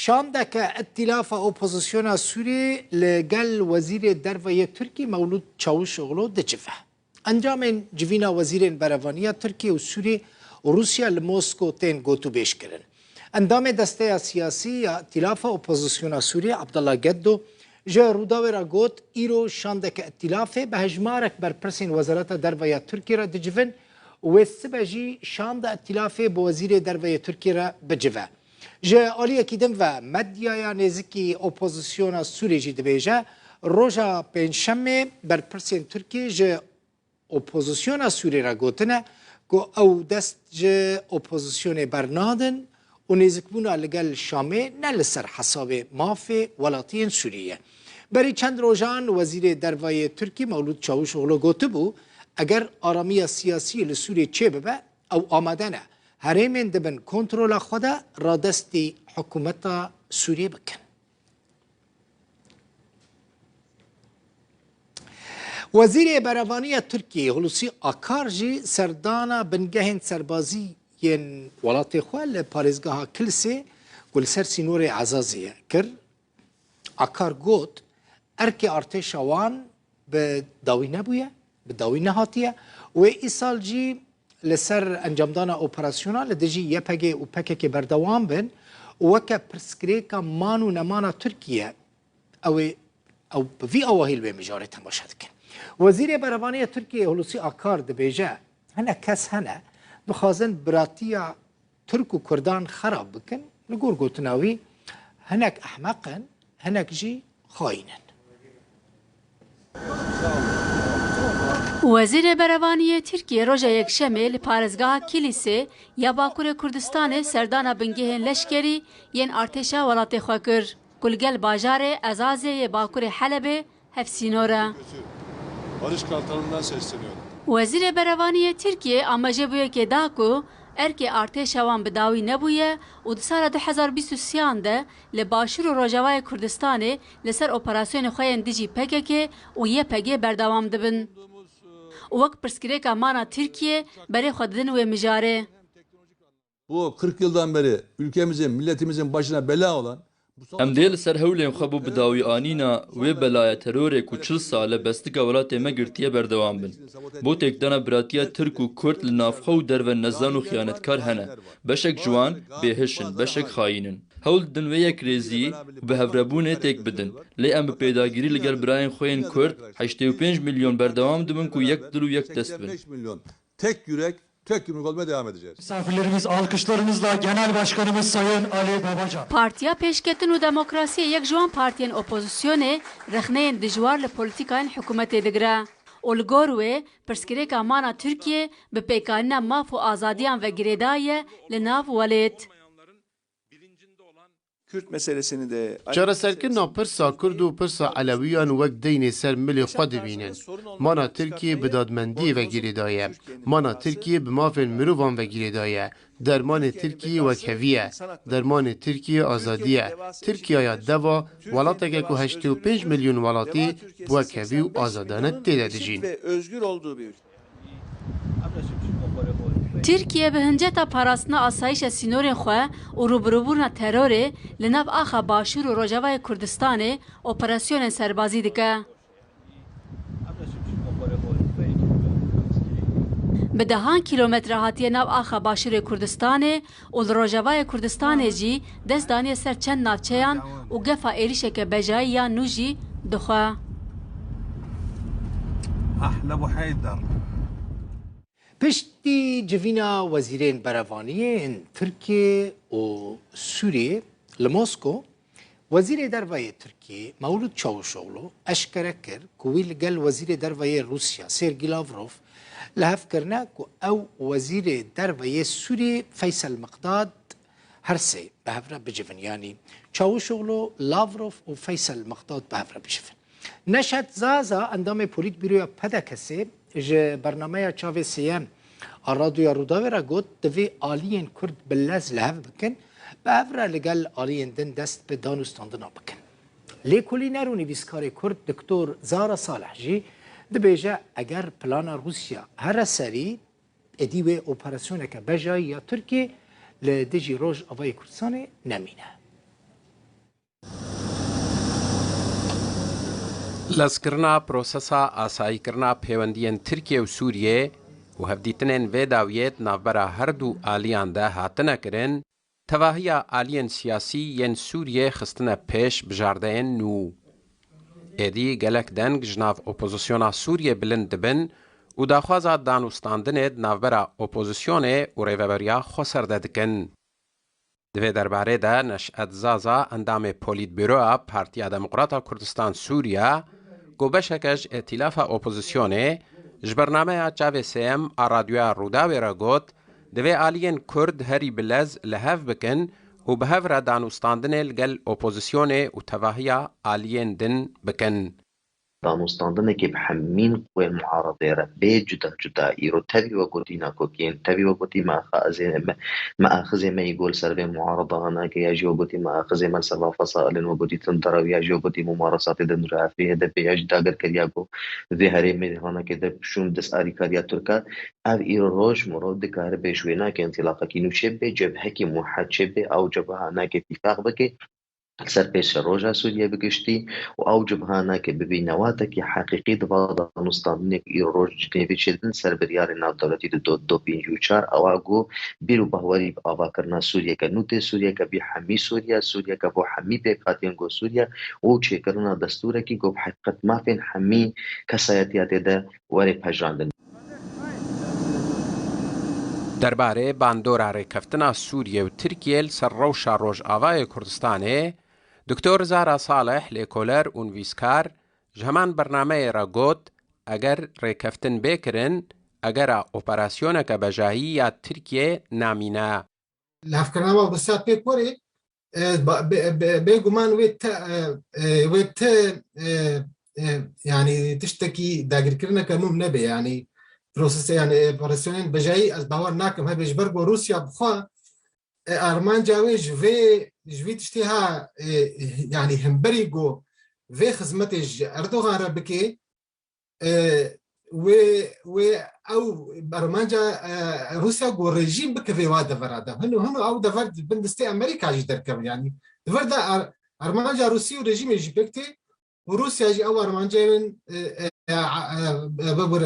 شاندك ائتلاف اپوزیسیون سوری لگل وزیر دروی ترکی مولود چاوشوغلو دجفه. انجام جوینا وزیر بروانی ترکی و سوری و روسیا لموسکو تین گوتو بیش کرن. اندام دسته سیاسی ائتلاف اپوزیسیون سوری عبدالله گدو جا روداوی را گوت ایرو شاندک ائتلاف به هجمارک بر پرسین وزارت دروی ترکی را دجفن و سبجی شاند ائتلاف با وزیر دروی ترکی را بجفه. جه آلیا کدم و مدیا نزدیکی اپوزیسیون سوری جی دبیجه روزا پنجشنبه بر پرسین ترکی جه اپوزیسیون سوری را گوتنه که او دست جه اپوزیسیون برنادن و نزدیکبونا لگل شامه نلسر حساب مافی ولاتین سوریه. بری چند روزان وزیر دروی ترکی مولود چاوشوغلو گوته بو اگر آرامی سیاسی لسوری چه ببه او آمدنه هرمین دبن کنترل خدا را دستی حکومت سوریه بکن. وزیر بروانی ترکیه هلوسی آکارجی سردانا بنگهن سربازی ین ولات خوال پارزگاه کلسه گل سر سینور عزازیه کر آکار گوت ارک ارتش وان به داوی نبویه به داوی نهاتیه و ایسال جی لسر انجام دانا اپراسیونال لدجی یپگه و پکه بردوام بن وکه پرسکریکا مانو نمانا ترکیه او بفی اواهیل به مجاره تماشاد کن. وزیر بروانی ترکیه هلوسی آکار دبیجه هنه کس هنه بخوازن براتیا ترک و کردان خراب بکن لگور گوتناوی هنک احمقن هنک جی خاینن. وزیر بروانی ترکیه روژا یکشنبه لپارزگاه کلیسه یا باکور کردستان سردانا بنگهن لشکری ین ارتشا ولات خو کر گلگل باجار ازازه باکور حلب هفسینوره. وزیر بروانی ترکیه آماجه بویه که داکو ارک ارتشا وان بداوی نبویه و دسال 2023 ده لباشور و روجاوای کردستان لسر اپراسیون خوین دیجی پکه و یه پگه بردوام دبن. وقت پرسکریکا مانا Türkiye beri xodin ve mijare. Bu 40 yıldan beri ülkemizin, milletimizin başına bela olan Em dê li ser hewlên xwe bû bidawî anîna wê belaya terorê ku çil sal e bestika welatê me girtiye berdewam bin. Bo têkdana biratiya Tirk û Kurd li navxwe û derve nezan û xiyanetkar hene. Beşek ciwan bêhişin, beşek xayînin. Hewl didin vê yek rêzî û bi hevrebûnê têk bidin. Lê em bi pêdagirî li gel birayên xwe yên Kurd 85 milyon berdewam dibin ku yek dil û yek dest bin. Tek yürek, tek yumruk olmaya devam edeceğiz. Misafirlerimiz alkışlarımızla Genel Başkanımız Sayın Ali Babacan. Partiya Peşketin û Demokrasiye yek ji wan partiyên opozisyonê rexneyên dijwar li polîtikayên hikûmetê digire. û li gor wê pirsgirêka mana Tirkiye bi pêkanîna maf û azadiyan ve girêdayê li nav welêt. Kürt meselesini de Çareserkirina pirsa Kurd û pirsa Elewiyan wek deynê ser milê xwe dibînin. Mana Tirkiye bi dadmendiyê vegirê daye. Mana Tirkiye bi mafên mirovan vegirê daye. Dermanê Tirkiye wekhevî ye. Dermanê Tirkiye azadî ye. Tirkiyaya deva welateke ku 85 milyon welatî bi wekhevî û azadane tê de dijîn. Türkiye bi hinceta parastina asayişa sînorên xwe û rûbirûbûna terorê li nav axa Başûr û Rojavayê Kurdistanê operasyonên serbazî dike. Bi dehan kîlometre hatiye nav axa Başûrê Kurdistanê û li Rojavayê Kurdistanê jî dest daniye ser çend navçeyan û gefa êrişeke bejayî ya nû jî dixwe. پشتی جوینا وزیرین بروانی ترکیه و سوریه لموسکو وزیر دروی ترکیه مولود چاوشوغلو اشکره کرد که ویل گل وزیر دروی روسیا سرگی لاوروف لحف کرنه که او وزیر دروی سوریه فیصل مقداد هر سه به هفره بجفن یعنی چاوشوغلو لاوروف و فیصل مقداد به هفره بجفن نشد زازا اندام پولیت بیرویا پده کسی جه برنامه چاوی سیم رادیو روداوی را گوت دوی آلیین کرد بلز لحف بکن به افره لگل آلیین دن دست به دانستاندنا بکن. لیکولی نرونی ویسکار کرد دکتور زارا صالح جی دبیجه اگر پلان روسیا هر سری ادیو اپراسیون که بجای یا ترکیه لدیجی روش آوای کردستان نمینه. لەسکردنا پرۆسەسا ئاساییکردنا پەیوەندیên Tirkiye û Sûriyê û hevdîtinên vê dawiyê navbera herdû aliyan de hatine kirin, tevahiya aliyên siyasî yên Sûriyê xistine pêş bijardeyên nû. Êdî gelek deng ji nav opozisyona Sûriyê bilind dibin û daxwaza danûstandinê di navbera opozisyonê û rêveberiya Xweser dikin. Di vê derbarê de Neşet Zaza endamê Polîtbüroya Partiya Demokrata Kurdistan Sûriya got beşeke ji îtîlafa opozisyonê ji bernameya çavê sêyem a radyoya Rûdawê re got divê aliyên Kurd herî bi lez li hev bikin û bi hev re danûstandinê li gel opozisyonê û tevahiya aliyên din bikin. دانوستاندنێکی بحەمین قوێ معارضێرە بێ جودا جودا ئیرۆ تەوی وەگوتی ناکۆکیین تەوی وەگوتی مەئاخذێ مەی گۆل سەرێ معارضاناکە یاژی وەگوتی مەئاخذێ مەل سەروا فەسائلن وەگوتی تندەڕەو یاژی وەگوتی ممارەساتی دەنرافێ دەبێ یاژ داگەرکەریا بۆ vê herêmê hêvanekê de şûn dest alîkariya Tirka ev îro roj mirov dikare bê şwênakê întilaqekî nû çêbê cebhekî muhed çêbê ew cebha nake tîfaq bike ser pêşe roja Sûriye bigiştî û ew cibha nake bibînewatekî heqîqî diva danûstandinê îro roj cinêvê çêdin ser biryarê navdewletî di 2004 ewa got bîr û bahwerî avakirina Sûriyeke nû tê Sûriyeke bî hemî Sûriye Sûriyeke bo hemî pêkhatiyên got Sûriye û çêkirina destûrekî got bi heqîqet mafên hemî kesayetiya tê de werê pejrandin. Derbarê bandora rêkeftina Sûriye û Tirkiye li ser rewşa Rojavayê Kurdistanê, Dr. Zara Saleh lêkoler û nivîskar ji heman bernameyê re got eger rêkeftin bêkirin, egera operasyoneke bejahî ya Tirkiye namîne. Levkirina Rûsya pêk werê bêguman wê te yanî tiştekî dagirkirineke nû nebe yanî prosesê yani operasyonên bejahî ez bawer nakim hebe ji ber ku Rûsya bixwe armanca wê ji vê tiştê ha yani hemberî got vê xizmetê ji Erdogan re bike wê ew armanca Rûsya got rejîm bike vê wa devera de hinu ew dever bin destê Amerîka jî derkevin yani dever de armanca Rûsî û rejîmê jî pêk tê û Rûsya jî ew armancayên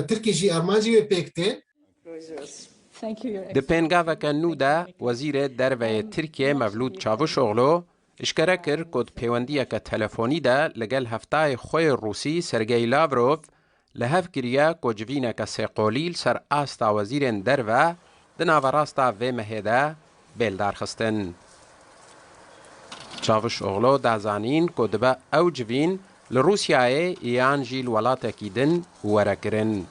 Tirkiye jî armancî wê pêk tê. Di pêngaveke nû de Wezîrê Derveyê Tirkiye Mevlûd Çavuşoğlu işkere kir ku pêwendiyeke telefonî de li gel heftayê xwe yê Rûsî Sergey Lavrov li hev kiriye ku civîneke sêqolî li ser asta wezîrên derve di naverasta vê mehê de bêldarxistin. Çavuşoğlu dazanîn ku dibe ew civîn li Rûsyayê yan jî li welatekî din werekirin.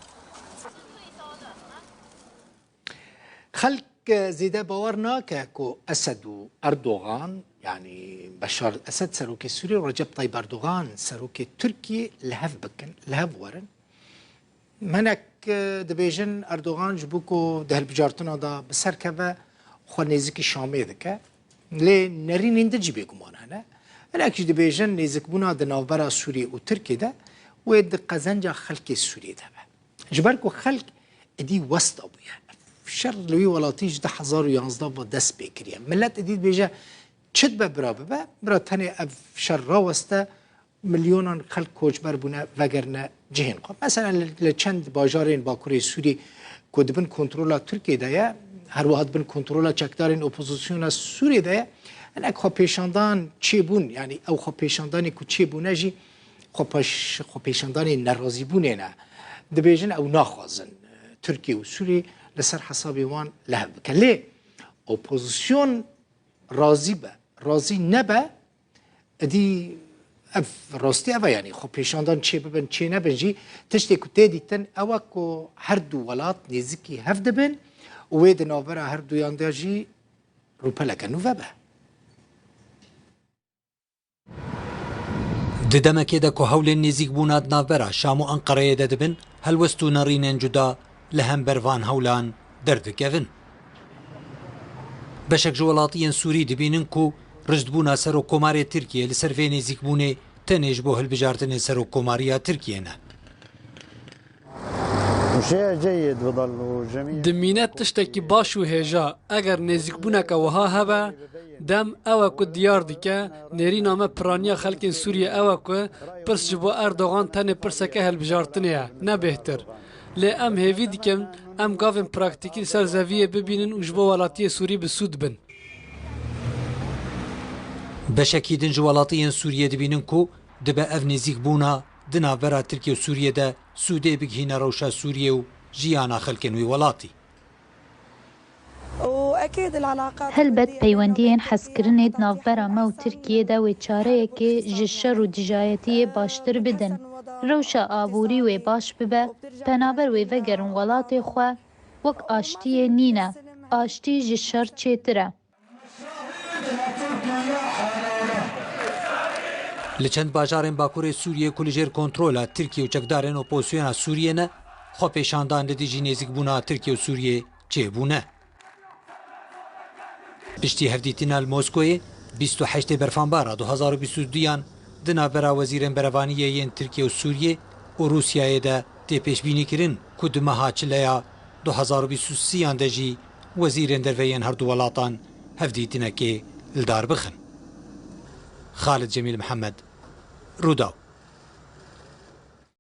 خلق زیده باور ناکه که اسد و اردوغان یعنی بشار اسد سروک سوریه و رجب طیب اردوغان سروک ترکیه لهف بکن لهف ورن منک دبیجن اردوغان جبو که دهل بجارتنا دا بسر که و خواه نیزکی شامه دکه لی نرین اینده جیبه گمانه نه منک دبیجن نیزک بونا دناوبرا سوریه و ترکیه ده و ده قزنجا خلق سوریه ده جبر که خلق ادی وسط ابویه شر لوی ولاتیش 2011 با دست بکریه ملت ادید بیجه چد به برا تنه اف شر راوسته میلیونان خلق کوچبر بونه وگرنه جهین خب مثلا لچند باجارین باکوری سوری که دبن کنترولا ترکیه دایه هر وقت بن کنترولا چکدارین اپوزیسیون سوری دایه انک خو پیشاندان چی بون یعنی او خو پیشاندانی که چی بونه جی خو پیشاندانی نرازی بونه نه دبیجن او ناخوازن ترکیه و سوری لسر حسابی وان لهب بکن لی اپوزیسیون راضی نبه ادی اف راستی اوه یعنی خب پیشاندان چه ببن چه نبن جی تشتی که تیدیتن اوه که هر دو ولات نیزیکی هفته بن و وید ناوره هر دو یانده جی روپلکه نوه به ددمکه ده که هول نزیک بوناد ناوبرا شام و انقره ده دبن هلوستو نرینن جدا لهم بروان هولان دردکوین. بشک جوالاتیان سوری دبینن کو رجدبونا سر و کماری ترکیه لسر وی نزیک بونه تنیج بو هل بجارتن سر و کماریا ترکیه نه. وشيء جيد بضل جميل دمينات تشتكي باش وهجا اگر نزيك بونك وها هبا دم او كو ديار ديكا نيرينا ما برانيا خلق سوريا او كو برس جبو اردوغان تاني برسكه البجارتنيا نا بهتر لی ام هیوی دیکن ام گاوین پراکتیکی سرزاویه ببینن و جبو ولاتی سوری بسود بن. بشکی دنج ولاتی سوریه دبینن کو دبه اف نزیک بونا دنا برا ترکیه و سوریه ده سوده بگهین روشا سوریه و جیانا خلکن وی ولاتی. هەلبەت پەیوەندیان حەزکردنێت ناوبەرە مە و تورکیەدا وێ چارەیەکێ ji şer û dijayetiyê baştir bidin. Rewşa aborî wê baş bibe, penaber wê vegerin welatê xwe wek aştiyê nîne, aştî ji şer çêtir e. Li çend bajarên Bakurê Sûriyê ku li jêr kontrola Tirkiye û çekdarên opozisyona Sûriyê ne, xwe pêşandan li dijî nêzîkbûna Tirkiye û Sûriyê çêbûne. Piştî hevdîtina li Moskoyê 28 berfanbara 2022yan di navbera wezîrên berevaniyê yên Tirkiye û Sûriyê û Rûsyayê de tê pêşbînîkirin ku di meha çileya 2023yan de jî wezîrên derveyên her du welatan hevdîtinekê li dar bixin. Xalid Cemîl Mihemed, Rûdaw.